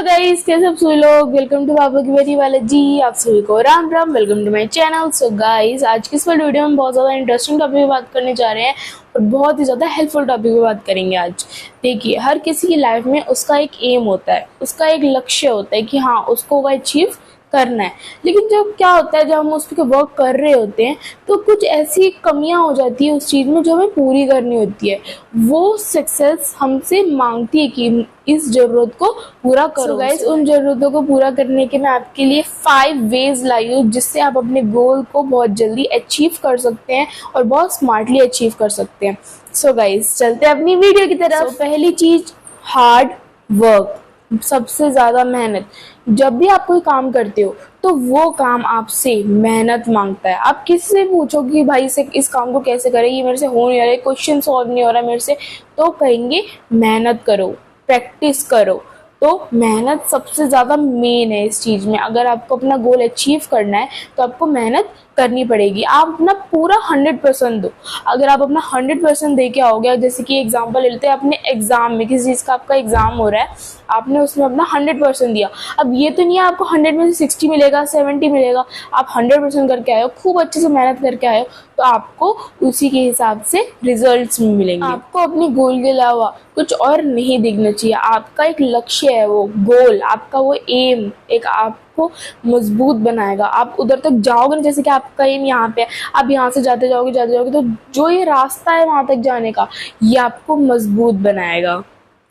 Guys, कैसे आप सभी लोग। वेलकम टू पापा की बेटी वाले जी। आप सभी को Ram Ram. Welcome to my channel. So guys, आज की इस वीडियो में बहुत ज़्यादा इंटरेस्टिंग टॉपिक पे बात करने जा रहे हैं और बहुत ही ज़्यादा हेल्पफुल टॉपिक पे बात करेंगे आज। देखिए, हर किसी की लाइफ में उसका एक एम होता है, उसका एक लक्ष्य होता है कि हाँ उसको वो अचीव करना है। लेकिन जब क्या होता है, जब हम उस पर वर्क कर रहे होते हैं तो कुछ ऐसी कमियां हो जाती है उस चीज़ में जो हमें पूरी करनी होती है। वो सक्सेस हमसे मांगती है कि इस ज़रूरत को पूरा करो। गाइस, उन ज़रूरतों को पूरा करने के मैं आपके लिए 5 वेज लाई हूँ जिससे आप अपने गोल को बहुत जल्दी अचीव कर सकते हैं और बहुत स्मार्टली अचीव कर सकते हैं। सो गाइस, चलते हैं अपनी वीडियो की तरफ। पहली चीज़, हार्ड वर्क, सबसे ज़्यादा मेहनत। जब भी आप कोई काम करते हो तो वो काम आपसे मेहनत मांगता है। आप किसी से पूछो कि भाई से इस काम को कैसे करें, ये मेरे से हो नहीं रहा है, क्वेश्चन सॉल्व नहीं हो रहा है मेरे से, तो कहेंगे मेहनत करो, प्रैक्टिस करो। तो मेहनत सबसे ज़्यादा मेन है इस चीज़ में। अगर आपको अपना गोल अचीव करना है तो आपको मेहनत करनी पड़ेगी। आप अपना पूरा 100% दो। अगर आप अपना 100% दे के आओगे, जैसे कि एग्जांपल लेते हैं, अपने एग्जाम में किसी चीज़ का आपका एग्जाम हो रहा है, आपने उसमें अपना 100% दिया। अब ये तो नहीं है आपको 100 में से 60 मिलेगा, 70 मिलेगा। आप 100% करके आए हो, खूब अच्छे से मेहनत करके आए हो, तो आपको उसी के हिसाब से रिजल्ट्स मिलेंगे। आपको अपने गोल के अलावा कुछ और नहीं देखना चाहिए। आपका एक लक्ष्य है, वो गोल, आपका वो एम एक आपको मजबूत बनाएगा। आप उधर तक जाओगे ना, जैसे कि आपका एम यहाँ पे है, आप यहाँ से जाते जाओगे तो जो ये रास्ता है वहां तक जाने का, ये आपको मजबूत बनाएगा।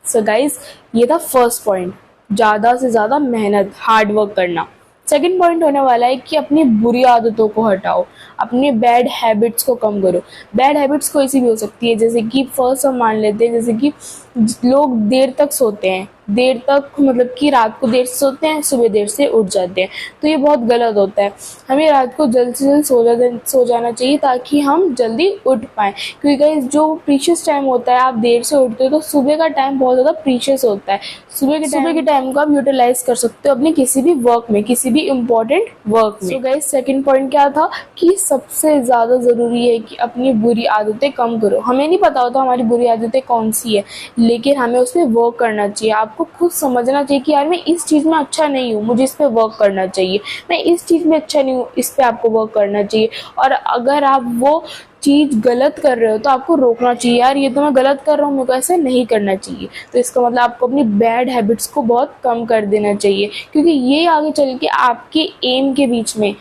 सो गाइस, ये था फर्स्ट पॉइंट, ज़्यादा से ज़्यादा मेहनत, हार्ड वर्क करना। सेकंड पॉइंट होने वाला है कि अपनी बुरी आदतों को हटाओ, अपने बैड हैबिट्स को कम करो। बैड हैबिट्स कोई सी भी हो सकती है, जैसे कि फर्स्ट हम मान लेते हैं, जैसे कि लोग देर तक सोते हैं, देर तक मतलब कि रात को देर से सोते हैं, सुबह देर से उठ जाते हैं, तो ये बहुत गलत होता है। हमें रात को जल्द से जल्द सो जाना चाहिए ताकि हम जल्दी उठ पाएँ, क्योंकि गाइस जो प्रीशियस टाइम होता है, आप देर से उठते हो तो सुबह का टाइम बहुत ज़्यादा प्रीशियस होता है। सुबह के टाइम को आप यूटिलाइज कर सकते हो अपने किसी भी वर्क में, किसी भी इम्पोर्टेंट वर्क में। सो गाइस, सेकंड पॉइंट क्या था कि सबसे ज़्यादा ज़रूरी है कि अपनी बुरी आदतें कम करो। हमें नहीं पता होता हमारी बुरी आदतें कौन सी है, लेकिन हमें उस पर वर्क करना चाहिए। आपको खुद समझना चाहिए कि यार मैं इस चीज़ में अच्छा नहीं हूँ, मुझे इस पे वर्क करना चाहिए। मैं इस चीज़ में अच्छा नहीं हूँ, इस पे आपको वर्क करना चाहिए। और अगर आप वो चीज़ गलत कर रहे हो तो आपको रोकना चाहिए, यार ये तो मैं गलत कर रहा हूँ, मेरे को ऐसे नहीं करना चाहिए। तो इसका मतलब आपको अपनी बैड हैबिट्स को बहुत कम कर देना चाहिए, क्योंकि ये आगे चल के आपके एम के बीच में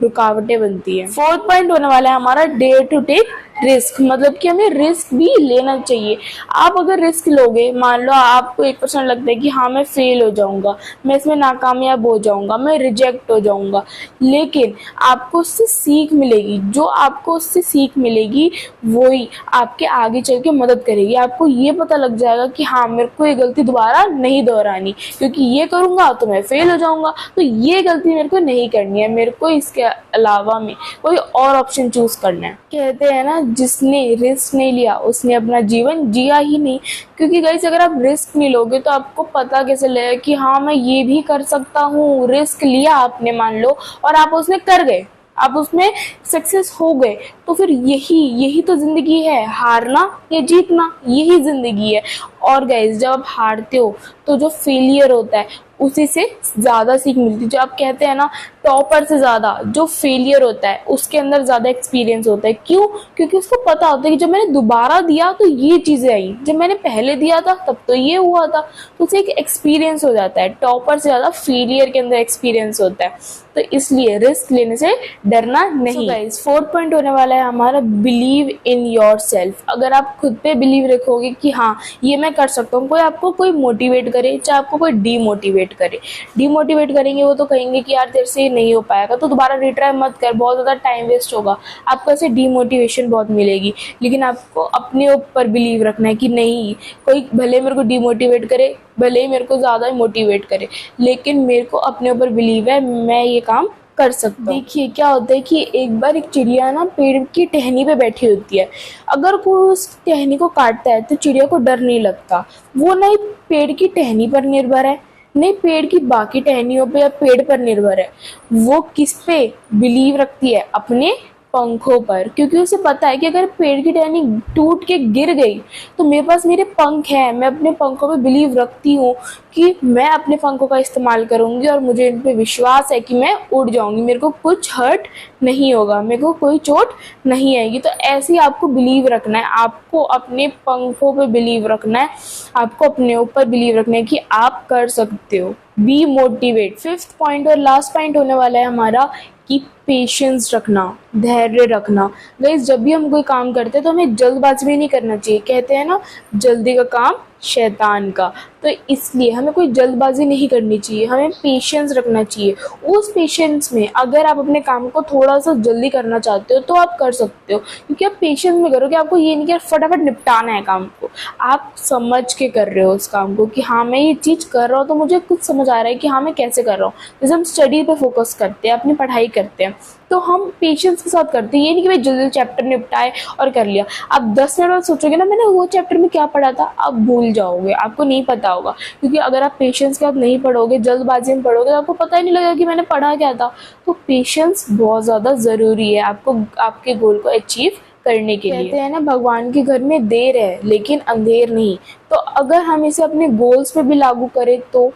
रुकावटें बनती है। फोर्थ पॉइंट होने वाला है हमारा, डेयर टू टेक रिस्क, मतलब कि हमें रिस्क भी लेना चाहिए। आप अगर रिस्क लोगे, मान लो आपको 1% लगता है कि हाँ मैं फेल हो जाऊंगा, मैं इसमें नाकामयाब हो जाऊंगा, मैं रिजेक्ट हो जाऊंगा, लेकिन आपको उससे सीख मिलेगी। जो आपको उससे सीख मिलेगी वही आपके आगे चल के मदद करेगी। आपको ये पता लग जाएगा कि हाँ मेरे को ये गलती दोबारा नहीं दोहरानी, क्योंकि ये करूंगा तो मैं फेल हो जाऊंगा, तो ये गलती मेरे को नहीं करनी है, मेरे को इसके अलावा में कोई और ऑप्शन चूज करना है। कहते हैं ना, जिसने रिस्क नहीं लिया उसने अपना जीवन जिया ही नहीं। क्योंकि गाइस, अगर आप रिस्क नहीं लोगे तो आपको पता कैसे लगेगा कि हाँ मैं ये भी कर सकता हूँ। रिस्क लिया आपने, मान लो, और आप उसमें कर गए, आप उसमें सक्सेस हो गए, तो फिर यही तो जिंदगी है, हारना या जीतना, यही जिंदगी है। और गाइस, जब आप हारते हो तो जो फेलियर होता है उसी से ज़्यादा सीख मिलती है। जो आप कहते हैं ना, टॉपर से ज़्यादा जो फेलियर होता है उसके अंदर ज़्यादा एक्सपीरियंस होता है। क्यों? क्योंकि उसको पता होता है कि जब मैंने दोबारा दिया तो ये चीज़ें आई, जब मैंने पहले दिया था तब तो ये हुआ था, तो उसे एक एक्सपीरियंस हो जाता है। टॉपर से ज़्यादा फेलियर के अंदर एक्सपीरियंस होता है, तो इसलिए रिस्क लेने से डरना नहीं। गाइस, फोर्थ पॉइंट होने वाला है हमारा, बिलीव इन योर सेल्फ। अगर आप खुद पे बिलीव रखोगे कि हाँ ये मैं कर सकता हूँ, कोई आपको कोई मोटिवेट करे, चाहे आपको कोई डीमोटिवेट करे, डीमोटिवेट करेंगे वो तो कहेंगे कि यार तेरे से नहीं हो पाएगा, तो दोबारा रिट्राई मत कर, बहुत ज़्यादा टाइम वेस्ट होगा, आपको ऐसे डीमोटिवेशन बहुत मिलेगी। लेकिन आपको अपने ऊपर बिलीव रखना है कि नहीं, कोई भले मेरे को डीमोटिवेट करे, भले ही मेरे को ज़्यादा मोटिवेट करे, लेकिन मेरे को अपने ऊपर बिलीव है, मैं ये काम कर सकता हूँ। देखिए क्या होता है कि एक बार एक चिड़िया ना पेड़ की टहनी पे बैठी होती है। अगर कोई उस टहनी को काटता है तो चिड़िया को डर नहीं लगता। वो ना ही पेड़ की टहनी पर निर्भर है, नहीं पेड़ की बाकी टहनियों पे या पेड़ पर निर्भर है। वो किस पे बिलीव रखती है? अपने पंखों पर, क्योंकि उसे पता है कि अगर पेड़ की टहनी टूट के गिर गई तो मेरे पास मेरे पंख हैं, मैं अपने पंखों पे बिलीव रखती हूँ कि मैं अपने पंखों का इस्तेमाल करूँगी और मुझे इन पे विश्वास है कि मैं उड़ जाऊँगी, मेरे को कुछ हर्ट नहीं होगा, मेरे को कोई चोट नहीं आएगी। तो ऐसे ही आपको बिलीव रखना है, आपको अपने पंखों पे बिलीव रखना है, आपको अपने ऊपर बिलीव रखना है कि आप कर सकते हो। Be motivate. फिफ्थ पॉइंट और लास्ट पॉइंट होने वाला है हमारा कि पेशेंस रखना, धैर्य रखना। गाइस, जब भी हम कोई काम करते हैं तो हमें जल्दबाजी में नहीं करना चाहिए। कहते हैं ना, जल्दी का काम शैतान का। तो इसलिए हमें कोई जल्दबाजी नहीं करनी चाहिए, हमें पेशेंस रखना चाहिए। उस पेशेंस में अगर आप अपने काम को थोड़ा सा जल्दी करना चाहते हो तो आप कर सकते हो, क्योंकि आप पेशेंस में करोगे। आपको ये नहीं कि फटाफट निपटाना है काम को, आप समझ के कर रहे हो उस काम को कि हाँ मैं ये चीज़ कर रहा हूँ तो मुझे कुछ समझ आ रहा है कि हाँ मैं कैसे कर रहा हूँ। जैसे हम स्टडी पे फोकस करते हैं, अपनी पढ़ाई करते हैं, तो हम पेशेंस के साथ करते हैं। ये नहीं कि भाई जल्दी चैप्टर निपटाए और कर लिया। आप 10 मिनट बाद सोचोगे ना मैंने वो चैप्टर में क्या पढ़ा था, आप भूल जाओगे, आपको नहीं पता होगा। क्योंकि अगर आप पेशेंस के साथ नहीं पढ़ोगे, जल्दबाजी में पढ़ोगे, तो आपको पता ही नहीं लगेगा कि मैंने पढ़ा क्या था। तो पेशेंस बहुत ज़्यादा ज़रूरी है आपको आपके गोल को अचीव करने के लिए। कहते हैं ना, भगवान के घर में देर है लेकिन अंधेर नहीं। तो अगर हम इसे अपने गोल्स पे भी लागू करें तो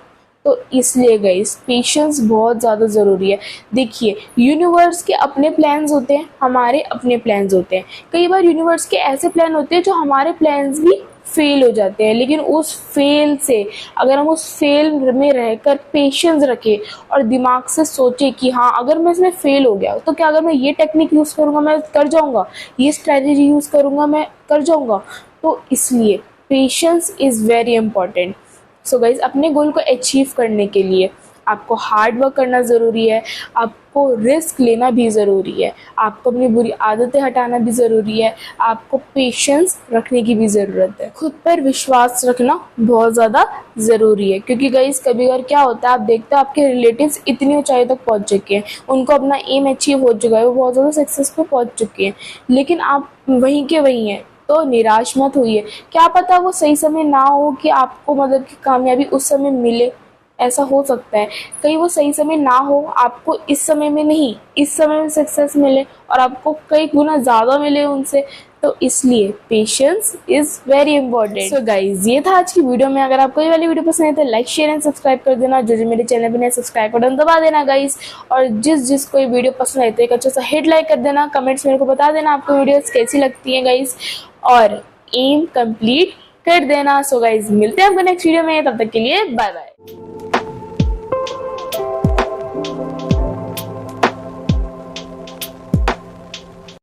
इसलिए गाइस पेशेंस बहुत ज़्यादा ज़रूरी है। देखिए, यूनिवर्स के अपने प्लान्स होते हैं, हमारे अपने प्लान्स होते हैं। कई बार यूनिवर्स के ऐसे प्लान होते हैं जो हमारे प्लान्स भी फेल हो जाते हैं, लेकिन उस फेल से अगर हम उस फेल में रहकर पेशेंस रखें और दिमाग से सोचें कि हाँ अगर मैं इसमें फेल हो गया तो क्या अगर मैं ये टेक्निक यूज़ करूँगा मैं कर जाऊँगा, ये स्ट्रैटेजी यूज़ करूँगा मैं कर जाऊँगा। तो इसलिए patience is very important. So guys, अपने गोल को अचीव करने के लिए आपको हार्ड वर्क करना ज़रूरी है, आपको रिस्क लेना भी ज़रूरी है, आपको अपनी बुरी आदतें हटाना भी ज़रूरी है, आपको पेशेंस रखने की भी ज़रूरत है। खुद पर विश्वास रखना बहुत ज़्यादा ज़रूरी है, क्योंकि गाइज कभी अगर क्या होता है, आप देखते हो आपके रिलेटिव्स इतनी ऊंचाई तक पहुंच चुके हैं, उनको अपना एम अचीव हो चुका है, वो बहुत ज़्यादा सक्सेस पे पहुंच चुके हैं, लेकिन आप वहीं के वहीं हैं। तो निराश मत होइए, क्या पता वो सही समय ना हो कि आपको मतलब कि कामयाबी उस समय मिले, ऐसा हो सकता है। कहीं वो सही समय ना हो, आपको इस समय में नहीं इस समय में सक्सेस मिले और आपको कई गुना ज़्यादा मिले उनसे। तो इसलिए patience is very important. So guys, ये था आज की वीडियो में। अगर आपको ये वाली वीडियो पसंद है तो लाइक शेयर एंड सब्सक्राइब कर देना। जो मेरे चैनल पर नए सब्सक्राइब बटन दबा देना गाइज। और जिस को ये वीडियो पसंद है तो एक अच्छा सा हिट लाइक कर देना। कमेंट्स मेरे को बता देना आपको वीडियोस कैसी लगती हैं गाइज, और एम कंप्लीट कर देना। सो गाइज, मिलते हैं आपको नेक्स्ट वीडियो में, तब तक के लिए बाय बाय।